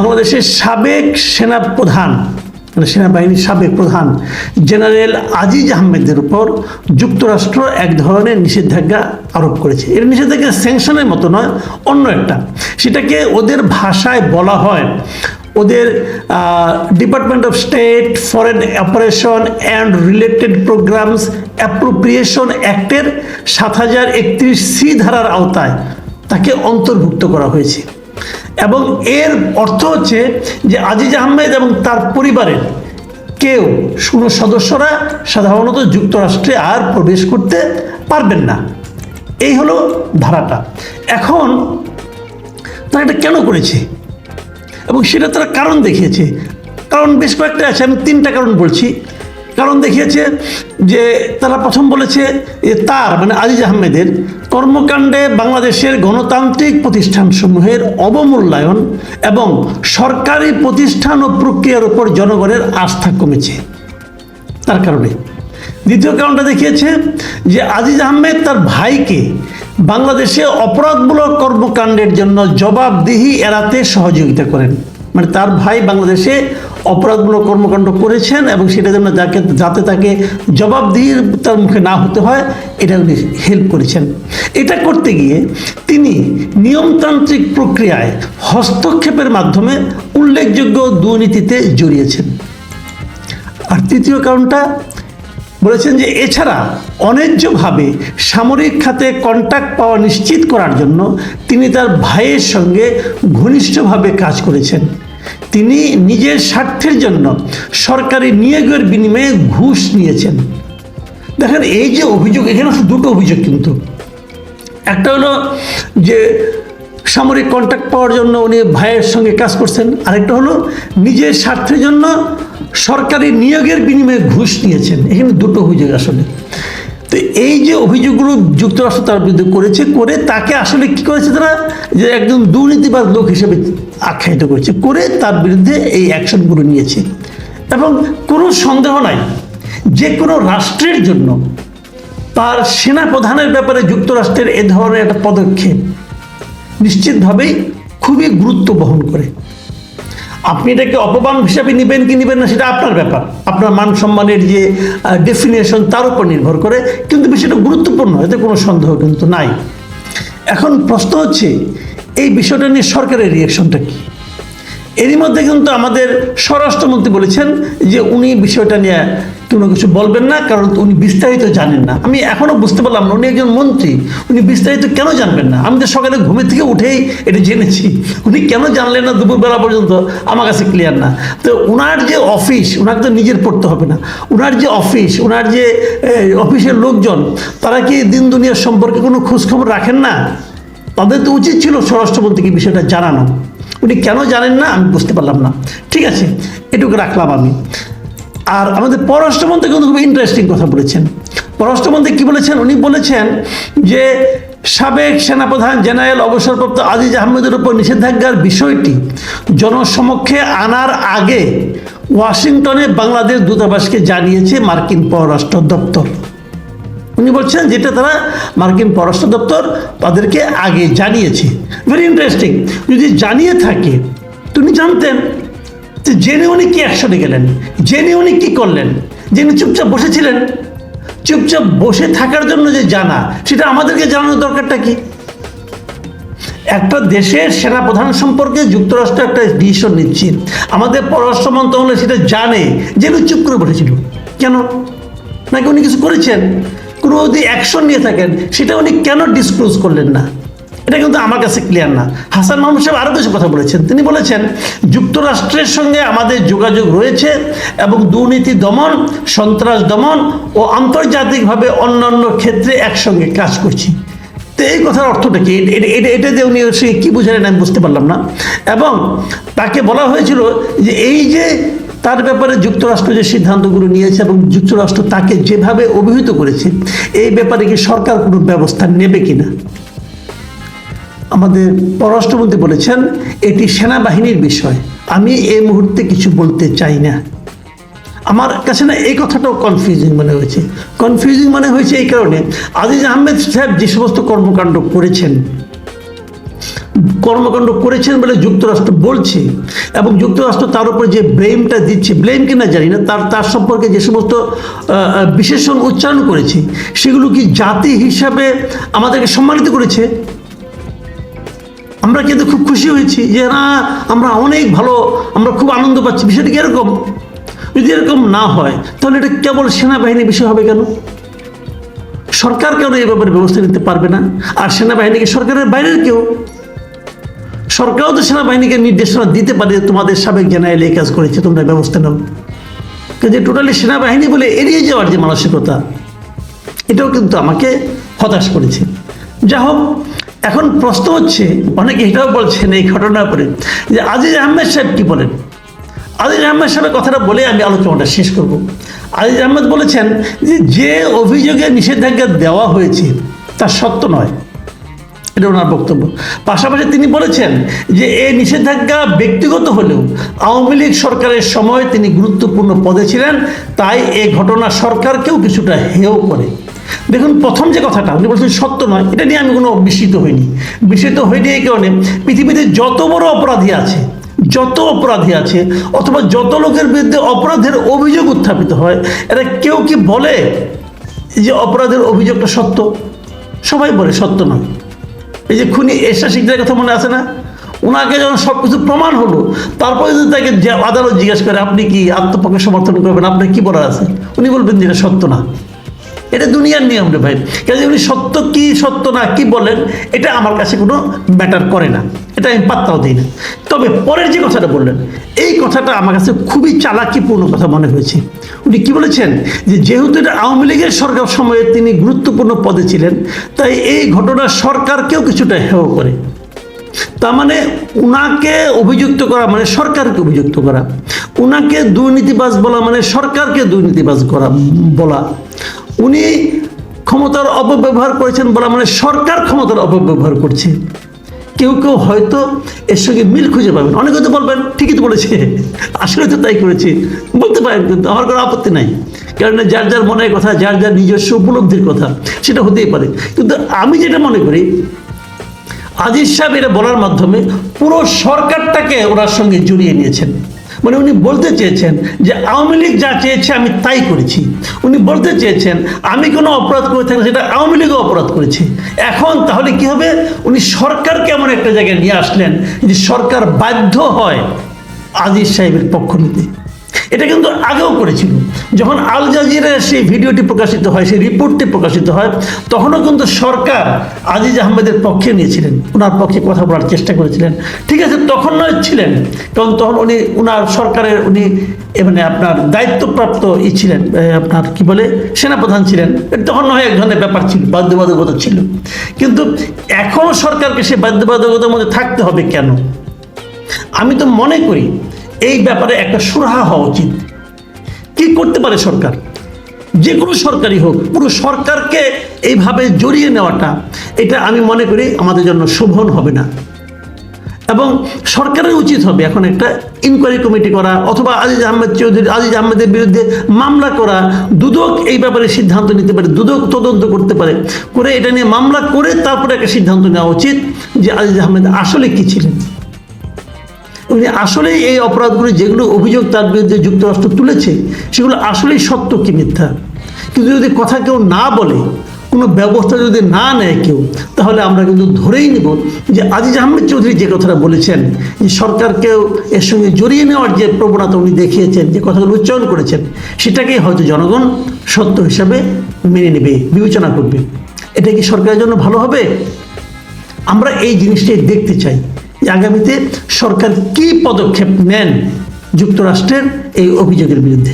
বাংলাদেশের সাবেক সেনাপ্রধান মানে সেনাবাহিনীর সাবেক প্রধান জেনারেল আজিজ আহমেদের উপর যুক্তরাষ্ট্র এক ধরনের নিষেধাজ্ঞা আরোপ করেছে। এর নিষেধাজ্ঞা স্যাংশনের মতো নয়, অন্য একটা। সেটাকে ওদের ভাষায় বলা হয়, ওদের department of state foreign operation and related programmes appropriation অ্যাক্টের ৭০৩১ সি ধারার আওতায় তাকে অন্তর্ভুক্ত করা হয়েছে। এবং এর অর্থ হচ্ছে যে আজিজ আহমেদ এবং তার পরিবারের কেউ সদস্যরা সাধারণত যুক্তরাষ্ট্রে আর প্রবেশ করতে পারবেন না। এই হলো ধারাটা। এখন তারা এটা কেন করেছে এবং সেটা তারা কারণ দেখিয়েছে। কারণ বেশ কয়েকটা আছে, আমি 3টা কারণ বলছি। কারণ দেখিয়েছে যে তারা প্রথম বলেছে যে তার মানে আজিজ আহমেদের কর্মকাণ্ডে বাংলাদেশের গণতান্ত্রিক প্রতিষ্ঠানসমূহের অবমূল্যায়ন এবং সরকারি প্রতিষ্ঠান ও প্রক্রিয়ার উপর জনগণের আস্থা কমেছে, তার কারণে। দ্বিতীয় কারণটা দেখিয়েছে যে আজিজ আহমেদ তার ভাইকে বাংলাদেশে অপরাধমূলক কর্মকাণ্ডের জন্য জবাবদিহি এড়াতে সহযোগিতা করেন। মানে তার ভাই বাংলাদেশে অপরাধমূলক কর্মকাণ্ড করেছেন এবং সেটা জন্য যাতে তাকে জবাবদিহির তার মুখে না হতে হয়, এটা উনি হেল্প করেছেন। এটা করতে গিয়ে তিনি নিয়মতান্ত্রিক প্রক্রিয়ায় হস্তক্ষেপের মাধ্যমে উল্লেখযোগ্য দুর্নীতিতে জড়িয়েছেন। আর তৃতীয় কারণটা বলেছেন যে এছাড়া অন্যায্যভাবে সামরিক খাতে কন্ট্রাক্ট পাওয়া নিশ্চিত করার জন্য তিনি তার ভাইয়ের সঙ্গে ঘনিষ্ঠভাবে কাজ করেছেন। তিনি নিজের স্বার্থের জন্য সরকারি নিয়োগের বিনিময়ে ঘুষ নিয়েছেন। দেখেন এই যে অভিযোগ, এখানে দুটো অভিযোগ কিন্তু। একটা হলো যে সামরিক কন্ট্রাক্ট পাওয়ার জন্য উনি ভাইয়ের সঙ্গে কাজ করছেন, আরেকটা হলো নিজের স্বার্থের জন্য সরকারি নিয়োগের বিনিময়ে ঘুষ নিয়েছেন। এখানে দুটো অভিযোগ আসলে। তো এই যে অভিযোগগুলো যুক্তরাষ্ট্র তার বিরুদ্ধে করেছে, করে তাকে আসলে কি করেছে তারা, যে একজন দুর্নীতিবাজ লোক হিসেবে আখ্যায়িত করেছে, করে তার বিরুদ্ধে এই অ্যাকশনগুলো নিয়েছে। এবং কোনো সন্দেহ নাই যে কোনো রাষ্ট্রের জন্য তার সেনাপ্রধানের ব্যাপারে যুক্তরাষ্ট্রের এ ধরনের একটা পদক্ষেপ নিশ্চিতভাবেই খুবই গুরুত্ব বহন করে। আপনি এটাকে অপমান হিসাবে নেবেন কি নেবেন না সেটা আপনার ব্যাপার, আপনার মান সম্মানের যে ডেফিনেশন তার উপর নির্ভর করে, কিন্তু বিষয়টা গুরুত্বপূর্ণ, এতে কোনো সন্দেহ কিন্তু নাই। এখন প্রশ্ন হচ্ছে এই বিষয়টা নিয়ে সরকারের রিয়াকশনটা কি। এরই মধ্যে কিন্তু আমাদের স্বরাষ্ট্রমন্ত্রী বলেছেন যে উনি বিষয়টা নিয়ে কোনো কিছু বলবেন না, কারণ উনি বিস্তারিত জানেন না। আমি এখনও বুঝতে পারলাম না, উনি একজন মন্ত্রী, উনি বিস্তারিত কেন জানবেন না। আমি তো সকালে ঘুমের থেকে উঠেই এটা জেনেছি, উনি কেন জানলেন না দুপুরবেলা পর্যন্ত আমার কাছে ক্লিয়ার না। তো ওনার যে অফিস, ওনাকে তো নিজের পড়তে হবে না, ওনার যে অফিস, ওনার যে অফিসের লোকজন, তারা কি দিন দুনিয়ার সম্পর্কে কোনো খোঁজখবর রাখেন না? তাদের তো উচিত ছিল স্বরাষ্ট্রমন্ত্রীকে বিষয়টা জানানো। উনি কেন জানেন না আমি বুঝতে পারলাম না। ঠিক আছে, এটুকু রাখলাম আমি। আর আমাদের পররাষ্ট্রমন্ত্রী কিন্তু খুব ইন্টারেস্টিং কথা বলেছেন। পররাষ্ট্রমন্ত্রী কি বলেছেন? উনি বলেছেন যে সাবেক সেনাপ্রধান জেনারেল অবসরপ্রাপ্ত আজিজ আহমেদের উপর নিষেধাজ্ঞার বিষয়টি জনসমক্ষে আনার আগে ওয়াশিংটনে বাংলাদেশ দূতাবাসকে জানিয়েছে মার্কিন পররাষ্ট্র দপ্তর। উনি বলছেন যেটা তারা মার্কিন পররাষ্ট্র দপ্তর তাদেরকে আগে জানিয়েছে। Very interesting. যদি জানিয়ে থাকে, তুমি জানতেন যে জেনে উনি কি অ্যাকশনে গেলেন, জেনে উনি কি করলেন, জেনে চুপচাপ বসেছিলেন। চুপচাপ বসে থাকার জন্য যে জানা, সেটা আমাদেরকে জানানোর দরকারটা কি? একটা দেশের সেনাপ্রধান সম্পর্কে যুক্তরাষ্ট্র একটা ডিসিশন নিচ্ছে, আমাদের পররাষ্ট্র মন্ত্রণালয় সেটা জানে, জেনে চুপ করে বসেছিল কেন? নাকি উনি কিছু করেছেন? কোনো যদি অ্যাকশন নিয়ে থাকেন সেটা উনি কেন ডিসক্লোজ করলেন না? এটা কিন্তু আমার কাছে ক্লিয়ার না। হাসান মাহমুদ সাহেব আরও কিছু কথা বলেছেন। তিনি বলেছেন যুক্তরাষ্ট্রের সঙ্গে আমাদের যোগাযোগ রয়েছে এবং দুর্নীতি দমন, সন্ত্রাস দমন ও আন্তর্জাতিকভাবে অন্যান্য ক্ষেত্রে একসঙ্গে কাজ করছি। তো এই কথার অর্থটা কি? এটা দিয়ে উনি কী বুঝালেন আমি বুঝতে পারলাম না। এবং তাকে বলা হয়েছিল যে এই যে তার ব্যাপারে যুক্তরাষ্ট্র যে সিদ্ধান্তগুলো নিয়েছে এবং যুক্তরাষ্ট্র তাকে যেভাবে অভিহিত করেছে, এই ব্যাপারে কি সরকার কোনো ব্যবস্থা নেবে কিনা। আমাদের পররাষ্ট্রমন্ত্রী বলেছেন এটি সেনাবাহিনীর বিষয়, আমি এই মুহূর্তে কিছু বলতে চাই না। আমার কাছে না এই কথাটাও কনফিউজিং মনে হয়েছে। কনফিউজিং মনে হয়েছে এই কারণে, আজিজ আহমেদ সাহেব যে সমস্ত কর্মকাণ্ড করেছেন কর্মকাণ্ড করেছেন বলে যুক্তরাষ্ট্র বলছে, এবং যুক্তরাষ্ট্র তার উপর যে ব্লেমটা দিচ্ছে, ব্লেম কিনা জানি না, তার সম্পর্কে যে সমস্ত বিশেষণ উচ্চারণ করেছে সেগুলো কি জাতি হিসাবে আমাদেরকে সম্মানিত করেছে? আমরা কিন্তু খুব খুশি হয়েছি যে না, আমরা অনেক ভালো, আমরা খুব আনন্দ পাচ্ছি। বিষয়টা কি এরকম? যদি এরকম না হয় তাহলে এটা কেবল সেনাবাহিনীর বিষয় হবে কেন? সরকার কেন এই ব্যাপারে ব্যবস্থা নিতে পারবে না? আর সেনাবাহিনীকে সরকারের বাইরের কেউ, সরকারও তো সেনাবাহিনীকে নির্দেশনা দিতে পারে, তোমাদের সাবেক জেনারেল এই কাজ করেছে, তোমরা ব্যবস্থা নাও। কিন্তু টোটালি সেনাবাহিনী বলে এড়িয়ে যাওয়ার যে মানসিকতা, এটাও কিন্তু আমাকে হতাশ করেছে। যা হোক, এখন প্রশ্ন হচ্ছে, অনেকে এটাও বলছেন এই ঘটনার পরে যে আজিজ আহমেদ সাহেব কি বলেন। আজিজ আহমেদ সাহেবের কথাটা বলে আমি আলোচনাটা শেষ করব। আজিজ আহমেদ বলেছেন যে অভিযোগে নিষেধাজ্ঞা দেওয়া হয়েছে তা সত্য নয়, এটা ওনার বক্তব্য। পাশাপাশি তিনি বলেছেন যে এই নিষেধাজ্ঞা ব্যক্তিগত হলেও আওয়ামী লীগ সরকারের সময় তিনি গুরুত্বপূর্ণ পদে ছিলেন, তাই এই ঘটনা সরকারকেও কিছুটা হেয় করে। দেখুন, প্রথম যে কথাটা উনি বলছেন সত্য নয়, এটা নিয়ে আমি কোনো বিস্মিত হইনি। বিস্মিত হইনি এই কারণে, পৃথিবীতে যত বড় অপরাধী আছে, অথবা যত লোকের বিরুদ্ধে অপরাধের অভিযোগ উত্থাপিত হয়, এরা কেউ কি বলে যে অপরাধের অভিযোগটা সত্য? সবাই বলে সত্য নয়। এই যে খুনি এরশাদ শিকদারের কথা মনে আছে না? ওনাকে যখন সব কিছু প্রমাণ হলো, তারপরে যদি তাকে আদালত জিজ্ঞেস করে আপনি কি আত্মপক্ষে সমর্থন করবেন, আপনার কি বলার আছে, উনি বলবেন যে এটা সত্য না। এটা দুনিয়ার নিয়ম রে ভাই। কাজে উনি সত্য কি সত্য না কি বলেন, এটা আমার কাছে কোনো ম্যাটার করে না, এটা আমি পাত্তাও দিই না। তবে পরের যে কথাটা বললেন, এই কথাটা আমার কাছে খুবই চালাকিপূর্ণ কথা মনে হয়েছে। উনি কি বলেছেন যে যেহেতু এটা আওয়ামী লীগের সরকার সময়ে তিনি গুরুত্বপূর্ণ পদে ছিলেন, তাই এই ঘটনা সরকারকেও কিছুটা হেয় করে। তার মানে উনাকে অভিযুক্ত করা মানে সরকারকে অভিযুক্ত করা, উনাকে দুর্নীতিবাজ বলা মানে সরকারকে দুর্নীতিবাজ করা বলা, উনি ক্ষমতার অপব্যবহার করেছেন বলা মানে সরকার ক্ষমতার অপব্যবহার করছে। কেউ কেউ হয়তো এর সঙ্গে মিল খুঁজে পাবেন, অনেকে তো বলবেন ঠিকই তো বলেছে, আসলে তো তাই করেছে, বলতে পারেন, কিন্তু আমার কোনো আপত্তি নাই। কারণ যার যার মনের কথা, যার যার নিজস্ব উপলব্ধির কথা, সেটা হতেই পারে। কিন্তু আমি যেটা মনে করি, আজিজ সাহেব এটা বলার মাধ্যমে পুরো সরকারটাকে ওনার সঙ্গে জড়িয়ে নিয়েছেন। মানে উনি বলতে চেয়েছেন যে আওয়ামী লীগ যা চেয়েছে আমি তাই করেছি। উনি বলতে চেয়েছেন আমি কোনো অপরাধ করে থাকলে সেটা আওয়ামী লীগও অপরাধ করেছে। এখন তাহলে কি হবে? উনি সরকারকে এমন একটা জায়গায় নিয়ে আসলেন যে সরকার বাধ্য হয় আজিজ সাহেবের পক্ষ নিতে। এটা কিন্তু আগেও করেছিল, যখন আল জাজিরার সেই ভিডিওটি প্রকাশিত হয়, সেই রিপোর্টটি প্রকাশিত হয়, তখনও কিন্তু সরকার আজিজ আহমেদের পক্ষে নিয়েছিলেন, ওনার পক্ষে কথা বলার চেষ্টা করেছিলেন। ঠিক আছে, তখন নয় ছিলেন, কারণ তখন উনি ওনার সরকারের উনি মানে আপনার দায়িত্বপ্রাপ্ত ছিলেন, আপনার কি বলে সেনাপ্রধান ছিলেন, তখন নয় এক ধরনের ব্যাপার ছিল, বাধ্যবাধকতা ছিল। কিন্তু এখনও সরকারকে সে বাধ্যবাধকতার মধ্যে থাকতে হবে কেন? আমি তো মনে করি এই ব্যাপারে একটা সুরাহা হওয়া উচিত। কি করতে পারে সরকার? যে কোনো সরকারই হোক, পুরো সরকারকে এইভাবে জড়িয়ে নেওয়াটা, এটা আমি মনে করি আমাদের জন্য শোভন হবে না। এবং সরকারের উচিত হবে এখন একটা ইনকোয়ারি কমিটি করা, অথবা আজিজ আহমেদের বিরুদ্ধে মামলা করা। দুদক এই ব্যাপারে সিদ্ধান্ত নিতে পারে, দুদক তদন্ত করতে পারে, করে এটা নিয়ে মামলা করে তারপরে একটা সিদ্ধান্ত নেওয়া উচিত যে আজিজ আহমেদ আসলে কি ছিলেন, উনি আসলেই এই অপরাধগুলি যেগুলো অভিযোগ তার বিরুদ্ধে যুক্তরাষ্ট্র তুলেছে সেগুলো আসলেই সত্য কি মিথ্যা। কিন্তু যদি কথা কেউ না বলে, কোনো ব্যবস্থা যদি না নেয় কেউ, তাহলে আমরা কিন্তু ধরেই নেব যে আজিজ আহমেদ চৌধুরী যে কথাটা বলেছেন, যে সরকারকেও এর সঙ্গে জড়িয়ে নেওয়ার যে প্রবণতা উনি দেখিয়েছেন, যে কথাগুলো উচ্চারণ করেছেন, সেটাকেই হয়তো জনগণ সত্য হিসাবে মেনে নেবে, বিবেচনা করবে। এটা কি সরকারের জন্য ভালো হবে? আমরা এই জিনিসটাই দেখতে চাই যে আগামীতে সরকার কী পদক্ষেপ নেন যুক্তরাষ্ট্রের এই অভিযোগের বিরুদ্ধে।